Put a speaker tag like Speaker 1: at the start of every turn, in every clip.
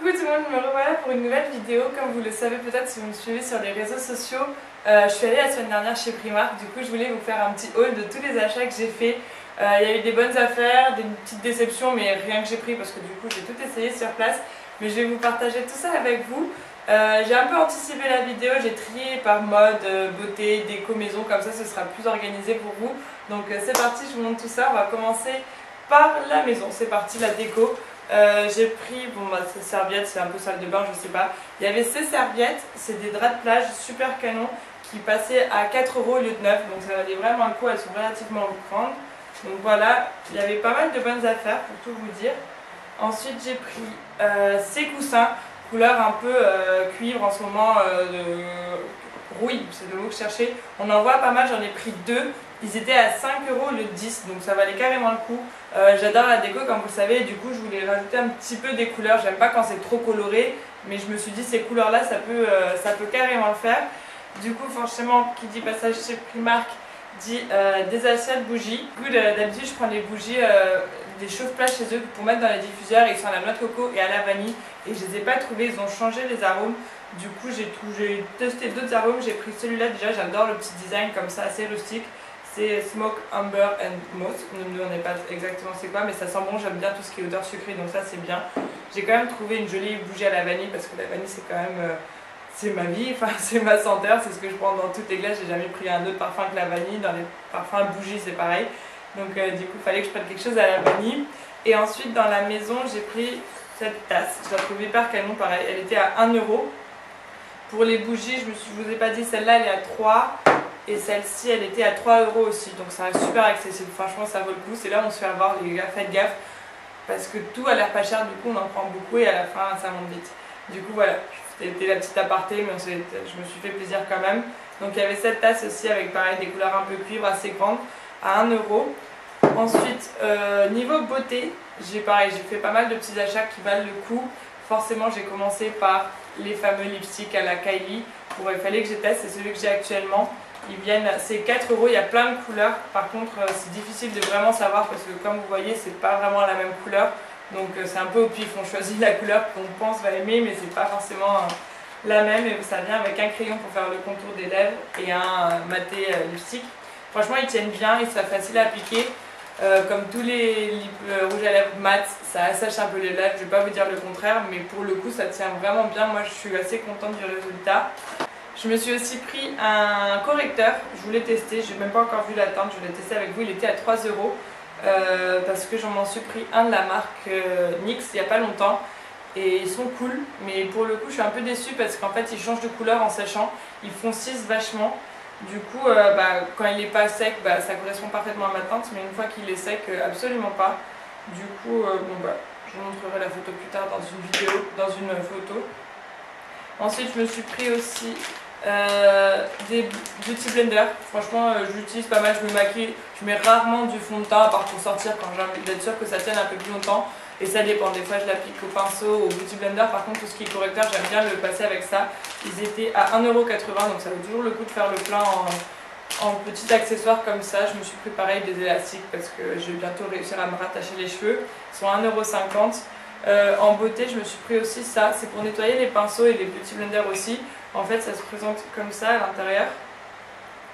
Speaker 1: Coucou tout le monde, me revoilà pour une nouvelle vidéo. Comme vous le savez peut-être si vous me suivez sur les réseaux sociaux, je suis allée la semaine dernière chez Primark. Du coup je voulais vous faire un petit haul de tous les achats que j'ai fait. Il y a eu des bonnes affaires, des petites déceptions, mais rien que j'ai pris parce que du coup j'ai tout essayé sur place. Mais je vais vous partager tout ça avec vous. J'ai un peu anticipé la vidéo, j'ai trié par mode, beauté, déco, maison, comme ça ce sera plus organisé pour vous. Donc c'est parti, je vous montre tout ça. On va commencer par la maison, c'est parti, la déco. J'ai pris, ces serviettes, c'est un peu salle de bain, je sais pas. Il y avait ces serviettes, c'est des draps de plage super canon qui passaient à 4 € au lieu de 9, donc ça valait vraiment le coup, elles sont relativement grandes. Donc voilà, il y avait pas mal de bonnes affaires pour tout vous dire. Ensuite j'ai pris ces coussins, couleur un peu cuivre en ce moment, rouille, c'est le mot que je cherchais. On en voit pas mal, j'en ai pris 2. Ils étaient à 5 € au lieu de 10, donc ça valait carrément le coup. J'adore la déco comme vous le savez, du coup je voulais rajouter un petit peu des couleurs. J'aime pas quand c'est trop coloré, mais je me suis dit ces couleurs là ça peut carrément le faire. Du coup forcément qui dit passage chez Primark dit des assiettes bougies. Du coup d'habitude je prends les bougies, des chauffe-plage chez eux pour mettre dans les diffuseurs. Ils sont à la noix de coco et à la vanille et je les ai pas trouvés, ils ont changé les arômes. Du coup j'ai testé d'autres arômes, j'ai pris celui-là déjà, j'adore le petit design comme ça assez rustique. C'est Smoke, Amber and Moss. Ne me demandez pas exactement c'est quoi, mais ça sent bon. J'aime bien tout ce qui est odeur sucrée, donc ça c'est bien. J'ai quand même trouvé une jolie bougie à la vanille parce que la vanille c'est quand même c'est ma vie, enfin c'est ma senteur, c'est ce que je prends dans toutes les glaces. J'ai jamais pris un autre parfum que la vanille. Dans les parfums bougies c'est pareil. Donc du coup il fallait que je prenne quelque chose à la vanille. Et ensuite dans la maison j'ai pris cette tasse. Je la trouve hyper canon, pareil. Elle était à 1 €. Pour les bougies, je vous ai pas dit, celle-là elle est à 3. Et celle-ci elle était à 3 € aussi, donc ça reste super accessible, franchement ça vaut le coup. C'est là où on se fait avoir les gars, faites gaffe parce que tout a l'air pas cher, du coup on en prend beaucoup et à la fin ça monte vite. Du coup voilà, c'était la petite aparté, mais je me suis fait plaisir quand même. Donc il y avait cette tasse aussi avec pareil des couleurs un peu cuivre assez grandes à 1 €. Ensuite niveau beauté, j'ai fait pas mal de petits achats qui valent le coup. Forcément j'ai commencé par les fameux lipsticks à la Kylie. Il fallait que je teste, c'est celui que j'ai actuellement. Ils viennent, c'est 4 €, il y a plein de couleurs. Par contre c'est difficile de vraiment savoir parce que comme vous voyez c'est pas vraiment la même couleur. Donc c'est un peu au pif, on choisit la couleur qu'on pense va aimer mais c'est pas forcément la même. Et ça vient avec un crayon pour faire le contour des lèvres et un maté lipstick. Franchement ils tiennent bien, ils sont faciles à appliquer. Comme tous les rouges à lèvres mat, ça assèche un peu les lèvres, je vais pas vous dire le contraire, mais pour le coup ça tient vraiment bien. Moi je suis assez contente du résultat. Je me suis aussi pris un correcteur, je voulais tester, je n'ai même pas encore vu la teinte, je l'ai testé avec vous, il était à 3 € parce que j'en m'en suis pris un de la marque NYX il n'y a pas longtemps et ils sont cool, mais pour le coup je suis un peu déçue parce qu'en fait ils changent de couleur en séchant, ils foncissent vachement. Du coup quand il n'est pas sec ça correspond parfaitement à ma teinte, mais une fois qu'il est sec absolument pas. Du coup je vous montrerai la photo plus tard dans une vidéo, dans une photo. Ensuite je me suis pris aussi des beauty blenders. Franchement j'utilise pas mal, je me maquille, je mets rarement du fond de teint à part pour sortir quand j'ai envie d'être sûre que ça tienne un peu plus longtemps. Et ça dépend, des fois je l'applique au pinceau, au beauty blender. Par contre tout ce qui est correcteur j'aime bien le passer avec ça. Ils étaient à 1,80 €, donc ça vaut toujours le coup de faire le plein en petits accessoires comme ça. Je me suis pris pareil des élastiques parce que je vais bientôt réussir à me rattacher les cheveux. Ils sont à 1,50 €. En beauté je me suis pris aussi ça, c'est pour nettoyer les pinceaux et les petits blenders aussi. En fait ça se présente comme ça à l'intérieur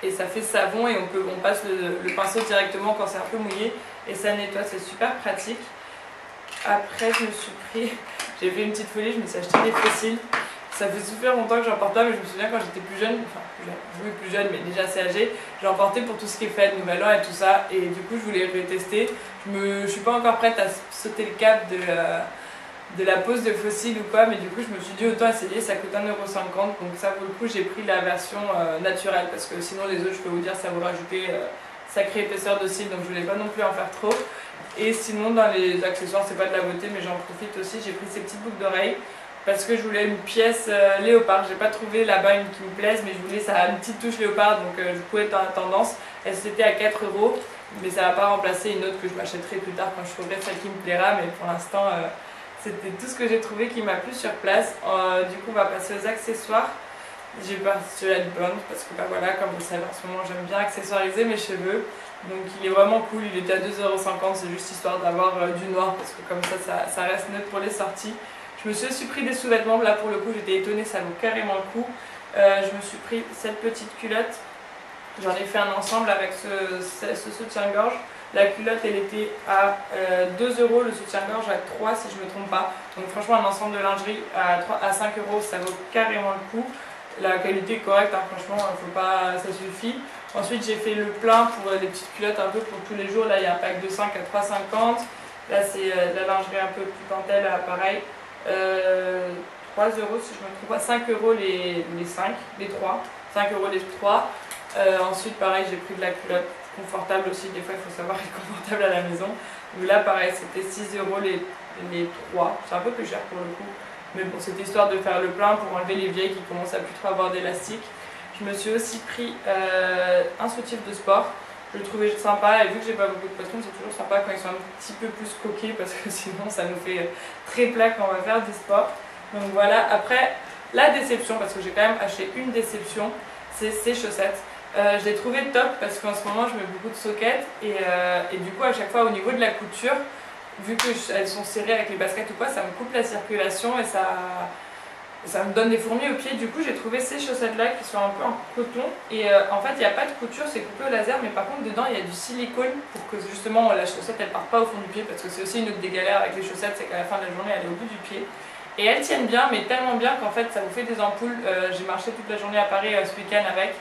Speaker 1: et ça fait savon et on passe le pinceau directement quand c'est un peu mouillé et ça nettoie, c'est super pratique. Après je me suis pris, j'ai fait une petite folie, je me suis acheté des fossiles. Ça fait super longtemps que j'en porte pas, mais je me souviens quand j'étais plus jeune, plus jeune mais déjà assez âgée, j'en portais pour tout ce qui est fête, nouvel an et tout ça, et du coup je voulais les tester. Je suis pas encore prête à sauter le cap de la pose de fossiles ou quoi, mais du coup je me suis dit autant essayer, ça coûte 1,50 €, donc ça pour le coup j'ai pris la version naturelle, parce que sinon les autres je peux vous dire ça vous rajouter sacrée épaisseur de cils, donc je voulais pas non plus en faire trop. Et sinon dans les accessoires c'est pas de la beauté mais j'en profite aussi, j'ai pris ces petites boucles d'oreilles parce que je voulais une pièce léopard. J'ai pas trouvé là-bas une qui me plaise, mais je voulais ça a une petite touche léopard, donc je pouvais être en tendance. Elle c'était à 4 €, mais ça va pas remplacer une autre que je m'achèterai plus tard quand je trouverai celle qui me plaira, mais pour l'instant c'était tout ce que j'ai trouvé qui m'a plu sur place. Du coup on va passer aux accessoires. J'ai parti sur la blonde parce que voilà, comme vous le savez en ce moment j'aime bien accessoiriser mes cheveux. Donc il est vraiment cool, il était à 2,50 €, c'est juste histoire d'avoir du noir parce que comme ça reste neutre pour les sorties. Je me suis aussi pris des sous-vêtements, là pour le coup j'étais étonnée, ça vaut carrément le coup. Je me suis pris cette petite culotte, j'en ai fait un ensemble avec ce soutien-gorge. La culotte elle était à 2 €, le soutien-gorge à 3 si je ne me trompe pas. Donc franchement un ensemble de lingerie à 5 € ça vaut carrément le coup. La qualité est correcte, hein, franchement faut pas, ça suffit. Ensuite j'ai fait le plein pour les petites culottes un peu pour tous les jours. Là il y a un pack de 5 à 3,50 €. Là c'est la lingerie un peu plus dentelle, pareil. 3 € si je me trompe pas, 5 € les 5, les 3, 5 € les 3. Ensuite pareil j'ai pris de la culotte confortable aussi, des fois il faut savoir être confortable à la maison. Donc là pareil c'était 6 € les 3, c'est un peu plus cher pour le coup. Mais bon c'était histoire de faire le plein pour enlever les vieilles qui commencent à plus trop avoir d'élastique. Je me suis aussi pris un soutif de sport. Je le trouvais sympa et vu que j'ai pas beaucoup de poitrine, c'est toujours sympa quand ils sont un petit peu plus coqués parce que sinon ça nous fait très plat quand on va faire du sport. Donc voilà, après la déception, parce que j'ai quand même acheté une déception, c'est ces chaussettes. Je les trouvais top parce qu'en ce moment je mets beaucoup de sockets et du coup à chaque fois au niveau de la couture, vu qu'elles sont serrées avec les baskets ou quoi, ça me coupe la circulation et ça me donne des fourmis aux pieds. Du coup j'ai trouvé ces chaussettes là qui sont un peu en coton et en fait il n'y a pas de couture, c'est coupé au laser, mais par contre dedans il y a du silicone pour que justement la chaussette elle parte pas au fond du pied, parce que c'est aussi une autre des galères avec les chaussettes, c'est qu'à la fin de la journée elle est au bout du pied. Et elles tiennent bien, mais tellement bien qu'en fait ça vous fait des ampoules. J'ai marché toute la journée à Paris ce week-end avec.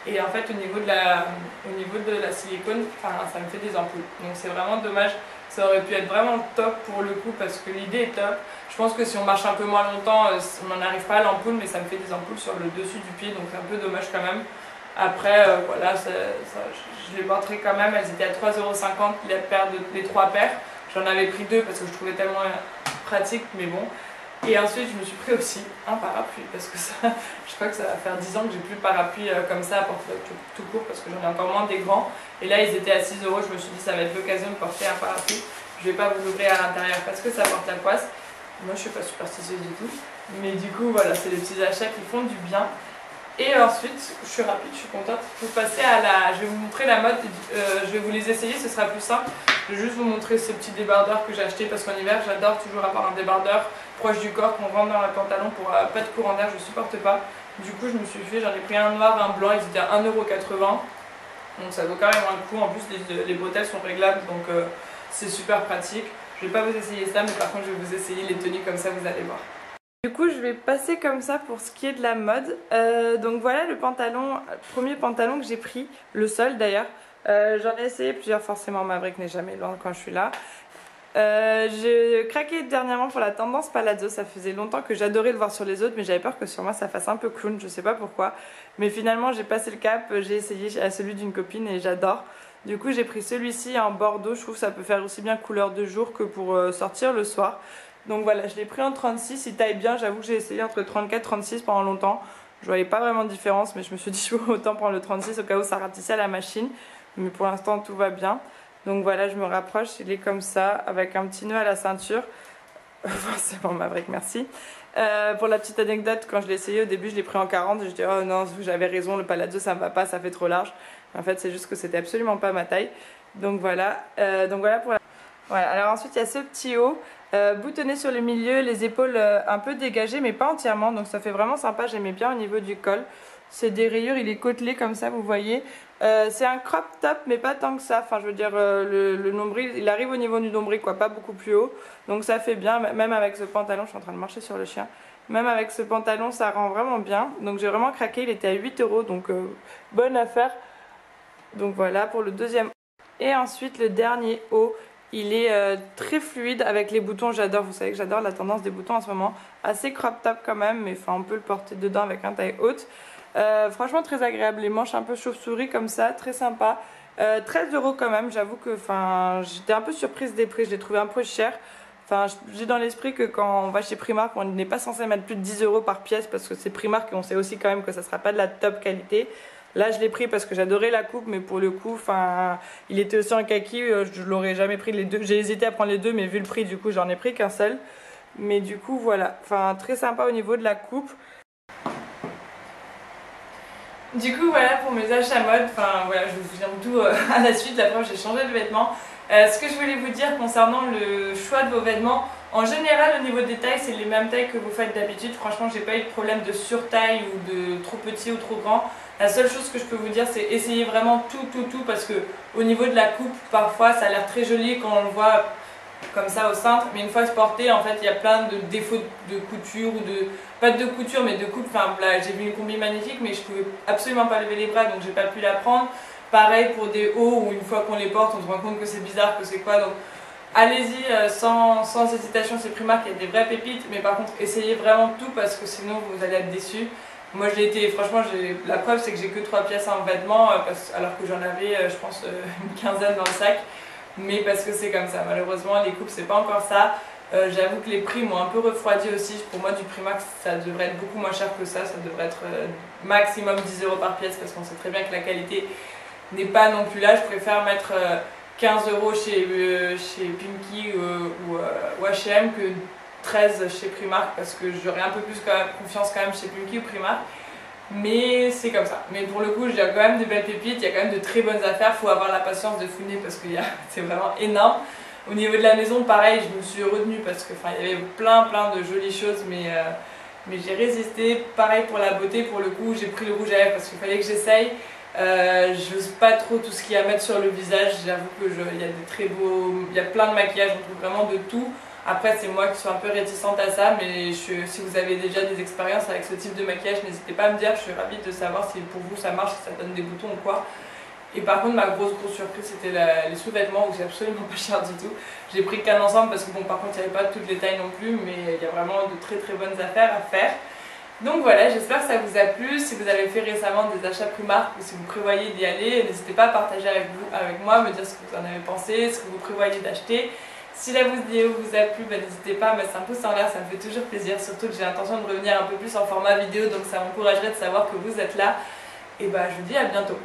Speaker 1: Et en fait au niveau de la silicone, ça me fait des ampoules. Donc c'est vraiment dommage, ça aurait pu être vraiment top pour le coup parce que l'idée est top. Je pense que si on marche un peu moins longtemps, on n'en arrive pas à l'ampoule, mais ça me fait des ampoules sur le dessus du pied, donc c'est un peu dommage quand même. Après voilà, je les porterai quand même, elles étaient à 3,50 € les 3 paires. J'en avais pris 2 parce que je trouvais tellement pratique, mais bon. Et ensuite je me suis pris aussi un parapluie parce que ça, je crois que ça va faire 10 ans que j'ai plus de parapluie comme ça à porter tout court parce que j'en ai encore moins des grands. Et là ils étaient à 6 €, je me suis dit ça va être l'occasion de porter un parapluie. Je vais pas vous l'ouvrir à l'intérieur parce que ça porte la poisse. Moi je suis pas superstitieuse du tout. Mais du coup voilà, c'est les petits achats qui font du bien. Et ensuite, je suis rapide, je suis contente. Pour passer à je vais vous montrer la mode, je vais vous les essayer, ce sera plus simple. Je vais juste vous montrer ces petits débardeurs que j'ai achetés parce qu'en hiver, j'adore toujours avoir un débardeur proche du corps qu'on rentre dans le pantalon pour pas de courant d'air, je supporte pas. Du coup, je me suis fait, j'en ai pris un noir, un blanc, ils étaient à 1,80 €. Donc ça vaut carrément le coup. En plus, les bretelles sont réglables, donc c'est super pratique. Je vais pas vous essayer ça, mais par contre, je vais vous essayer les tenues comme ça, vous allez voir. Du coup je vais passer comme ça pour ce qui est de la mode. Donc voilà le premier pantalon que j'ai pris, le seul d'ailleurs. J'en ai essayé plusieurs, forcément Maverick n'est jamais loin quand je suis là. J'ai craqué dernièrement pour la tendance palazzo, ça faisait longtemps que j'adorais le voir sur les autres mais j'avais peur que sur moi ça fasse un peu clown, je sais pas pourquoi. Mais finalement j'ai passé le cap, j'ai essayé à celui d'une copine et j'adore. Du coup j'ai pris celui-ci en bordeaux, je trouve que ça peut faire aussi bien couleur de jour que pour sortir le soir. Donc voilà, je l'ai pris en 36, il taille bien, j'avoue que j'ai essayé entre 34 et 36 pendant longtemps. Je voyais pas vraiment de différence, mais je me suis dit autant prendre le 36 au cas où ça ratissait à la machine. Mais pour l'instant tout va bien. Donc voilà, je me rapproche, il est comme ça, avec un petit nœud à la ceinture. C'est bon Maverick, merci. Pour la petite anecdote, quand je l'ai essayé au début, je l'ai pris en 40 et je dis oh non, j'avais raison, le palazzo ça me va pas, ça fait trop large. En fait c'est juste que c'était absolument pas ma taille. Donc voilà pour la... Voilà, alors ensuite il y a ce petit haut. Boutonné sur le milieu, les épaules un peu dégagées mais pas entièrement, donc ça fait vraiment sympa, j'aimais bien au niveau du col. C'est des rayures, il est côtelé comme ça vous voyez. C'est un crop top mais pas tant que ça, enfin je veux dire le nombril, il arrive au niveau du nombril quoi, pas beaucoup plus haut. Donc ça fait bien, même avec ce pantalon, je suis en train de marcher sur le chien. Même avec ce pantalon ça rend vraiment bien, donc j'ai vraiment craqué, il était à 8 €, donc bonne affaire. Donc voilà pour le deuxième. Et ensuite le dernier haut. Il est très fluide avec les boutons, j'adore, vous savez que j'adore la tendance des boutons en ce moment. Assez crop top quand même, mais on peut le porter dedans avec un taille haute. Franchement très agréable, les manches un peu chauve-souris comme ça, très sympa. 13 € quand même, j'avoue que j'étais un peu surprise des prix, je l'ai trouvé un peu cher. J'ai dans l'esprit que quand on va chez Primark, on n'est pas censé mettre plus de 10 € par pièce parce que c'est Primark et on sait aussi quand même que ça ne sera pas de la top qualité. Là je l'ai pris parce que j'adorais la coupe, mais pour le coup il était aussi en kaki, je l'aurais jamais pris les deux. J'ai hésité à prendre les deux mais vu le prix du coup j'en ai pris qu'un seul. Mais du coup voilà, très sympa au niveau de la coupe. Du coup voilà pour mes achats mode, voilà je vous viens tout à la suite, la preuve j'ai changé de vêtements. Ce que je voulais vous dire concernant le choix de vos vêtements, En général, au niveau des tailles, c'est les mêmes tailles que vous faites d'habitude. Franchement, j'ai pas eu de problème de surtaille ou de trop petit ou trop grand. La seule chose que je peux vous dire, c'est essayer vraiment tout parce que au niveau de la coupe, parfois ça a l'air très joli quand on le voit comme ça au cintre, mais une fois porté, en fait, il y a plein de défauts de couture ou de pas de couture, mais de coupe. Enfin, là, j'ai vu une combi magnifique, mais je pouvais absolument pas lever les bras, donc j'ai pas pu la prendre. Pareil pour des hauts où une fois qu'on les porte, on se rend compte que c'est bizarre, que c'est quoi. Donc allez-y sans hésitation, c'est Primark, il y a des vraies pépites, mais par contre, essayez vraiment tout parce que sinon vous allez être déçus. Moi, je l'ai été, franchement, la preuve, c'est que j'ai que 3 pièces en vêtements, alors que j'en avais, je pense, une quinzaine dans le sac. Mais parce que c'est comme ça, malheureusement, les coupes, c'est pas encore ça. J'avoue que les prix m'ont un peu refroidi aussi. Pour moi, du Primark, ça devrait être beaucoup moins cher que ça. Ça devrait être maximum 10 € par pièce parce qu'on sait très bien que la qualité n'est pas non plus là. Je préfère mettre 15 € chez Pimkie ou H&M que 13 chez Primark parce que j'aurais un peu plus confiance quand même chez Pimkie ou Primark. Mais c'est comme ça. Mais pour le coup, il y a quand même des belles pépites, il y a quand même de très bonnes affaires. Il faut avoir la patience de fouiner parce que c'est vraiment énorme. Au niveau de la maison, pareil, je me suis retenue parce que il y avait plein de jolies choses, mais j'ai résisté. Pareil pour la beauté, pour le coup, j'ai pris le rouge à lèvres parce qu'il fallait que j'essaye. Je n'ose pas trop tout ce qu'il y a à mettre sur le visage. J'avoue que il y a des très beaux, il y a plein de maquillages, on trouve vraiment de tout. Après, c'est moi qui suis un peu réticente à ça, mais si vous avez déjà des expériences avec ce type de maquillage, n'hésitez pas à me dire, je suis ravie de savoir si pour vous ça marche, si ça donne des boutons ou quoi. Et par contre, ma grosse surprise, c'était les sous-vêtements où c'est absolument pas cher du tout. J'ai pris qu'un ensemble parce que bon, par contre, il n'y avait pas toutes les tailles non plus, mais il y a vraiment de très bonnes affaires à faire. Donc voilà, j'espère que ça vous a plu. Si vous avez fait récemment des achats Primark ou si vous prévoyez d'y aller, n'hésitez pas à partager avec moi, me dire ce que vous en avez pensé, ce que vous prévoyez d'acheter. Si la vidéo vous a plu, n'hésitez pas à mettre un pouce en l'air, ça me fait toujours plaisir, surtout que j'ai l'intention de revenir un peu plus en format vidéo, donc ça m'encouragerait de savoir que vous êtes là. Et je vous dis à bientôt.